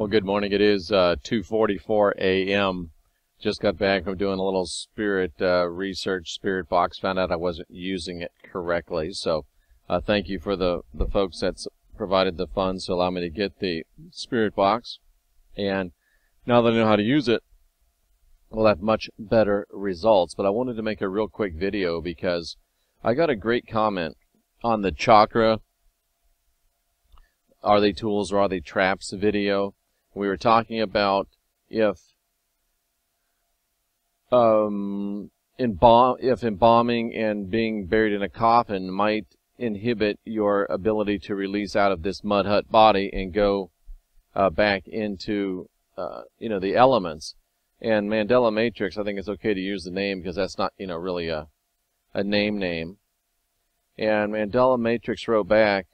Well, good morning. It is 2:44 a.m. Just got back from doing a little spirit research, spirit box. Found out I wasn't using it correctly. So thank you for the folks that's provided the funds to allow me to get the spirit box. And now that I know how to use it, we'll have much better results. But I wanted to make a real quick video because I got a great comment on the chakra, are they tools or are they traps video. We were talking about if embalming and being buried in a coffin might inhibit your ability to release out of this mud hut body and go back into the elements. And Mandela Matrix, I think it's okay to use the name because that's not really a name. And Mandela Matrix wrote back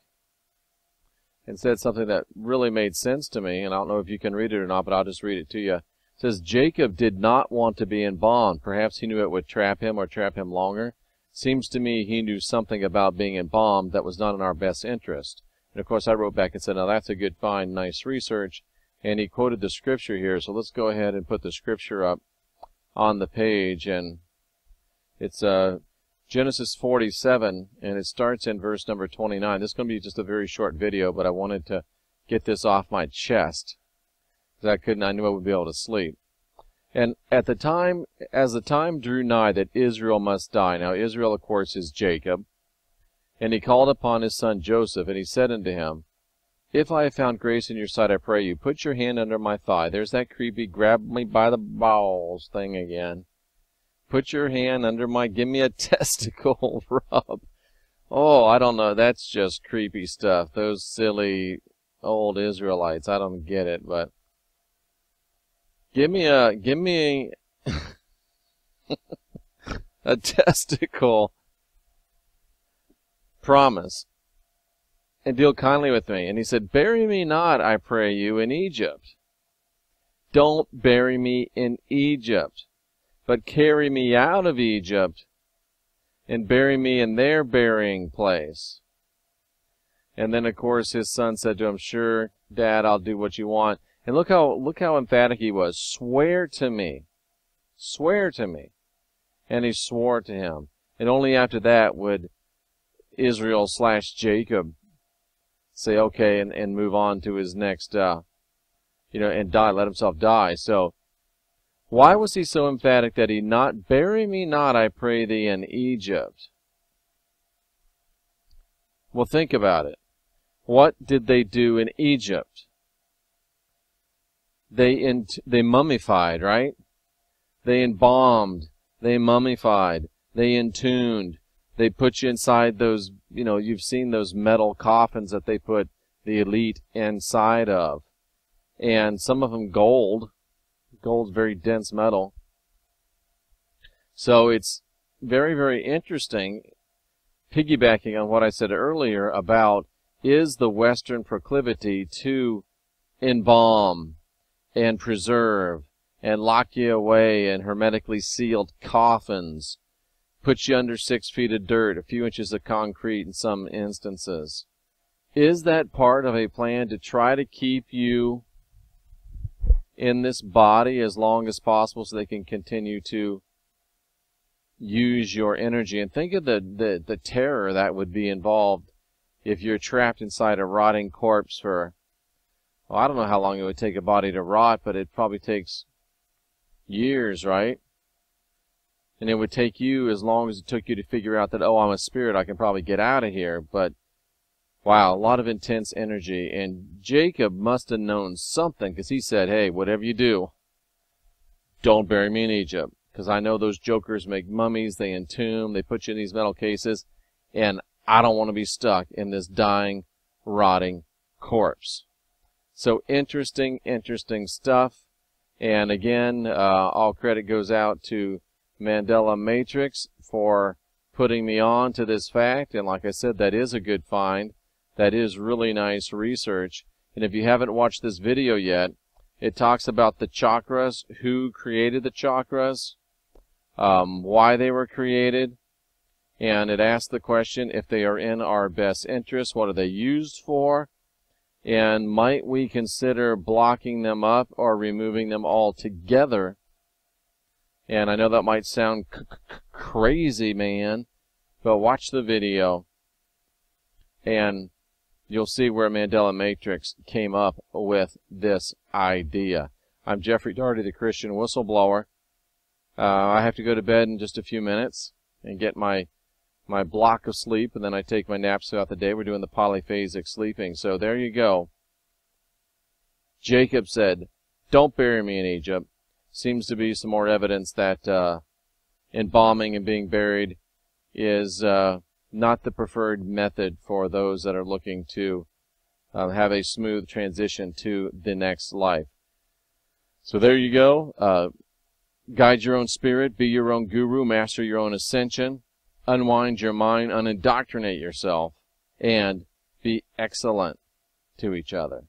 and said something that really made sense to me, and I don't know if you can read it or not, but I'll just read it to you. It says, Jacob did not want to be embalmed. Perhaps he knew it would trap him or trap him longer. Seems to me he knew something about being embalmed that was not in our best interest. And of course I wrote back and said, now that's a good find, nice research. And he quoted the scripture here, so let's go ahead and put the scripture up on the page. And it's Genesis 47, and it starts in verse number 29. This is going to be just a very short video, but I wanted to get this off my chest because I knew I would be able to sleep. And at the time, as the time drew nigh that Israel must die. Now Israel, of course, is Jacob. And he called upon his son Joseph, and he said unto him, If I have found grace in your sight, I pray you, put your hand under my thigh. There's that creepy grab me by the balls thing again. Put your hand under my, give me a testicle rub. Oh, I don't know. That's just creepy stuff. Those silly old Israelites. I don't get it, but give me a testicle promise and deal kindly with me. And he said, bury me not, I pray you, in Egypt. Don't bury me in Egypt, but carry me out of Egypt and bury me in their burying place. And then, of course, his son said to him, Sure, Dad, I'll do what you want. And look how emphatic he was. Swear to me. Swear to me. And he swore to him. And only after that would Israel / Jacob say, okay, and move on to his next, and die, let himself die. So, why was he so emphatic that he not, bury me not, I pray thee, in Egypt? Well, think about it. What did they do in Egypt? They mummified, right? They embalmed. They mummified. They entombed. They put you inside those, you've seen those metal coffins that they put the elite inside of. And some of them gold. Gold's very dense metal. So it's very, very interesting, piggybacking on what I said earlier about is the Western proclivity to embalm and preserve and lock you away in hermetically sealed coffins, put you under 6 feet of dirt, a few inches of concrete in some instances. Is that part of a plan to try to keep you in this body as long as possible so they can continue to use your energy? And think of the terror that would be involved if you're trapped inside a rotting corpse for, well, I don't know how long it would take a body to rot, but it probably takes years, right? And it would take you as long as it took you to figure out that, oh, I'm a spirit, I can probably get out of here. But wow, a lot of intense energy. And Jacob must have known something because he said, hey, whatever you do, don't bury me in Egypt. Because I know those jokers make mummies, they entomb, they put you in these metal cases, and I don't want to be stuck in this dying, rotting corpse. So interesting stuff. And again, all credit goes out to Mandela Matrix for putting me on to this fact. And like I said, that is a good find. That is really nice research. And if you haven't watched this video yet, it talks about the chakras, who created the chakras, why they were created, and it asks the question if they are in our best interest, what are they used for, And might we consider blocking them up or removing them altogether? And I know that might sound crazy, man, but watch the video and you'll see where Mandela Matrix came up with this idea. I'm Jeffrey Daugherty, the Christian Whistleblower. I have to go to bed in just a few minutes and get my block of sleep, and then I take my naps throughout the day. We're doing the polyphasic sleeping. So there you go. Jacob said, "Don't bury me in Egypt." Seems to be some more evidence that embalming and being buried is not the preferred method for those that are looking to have a smooth transition to the next life. So there you go. Guide your own spirit, be your own guru, master your own ascension, unwind your mind, unindoctrinate yourself, and be excellent to each other.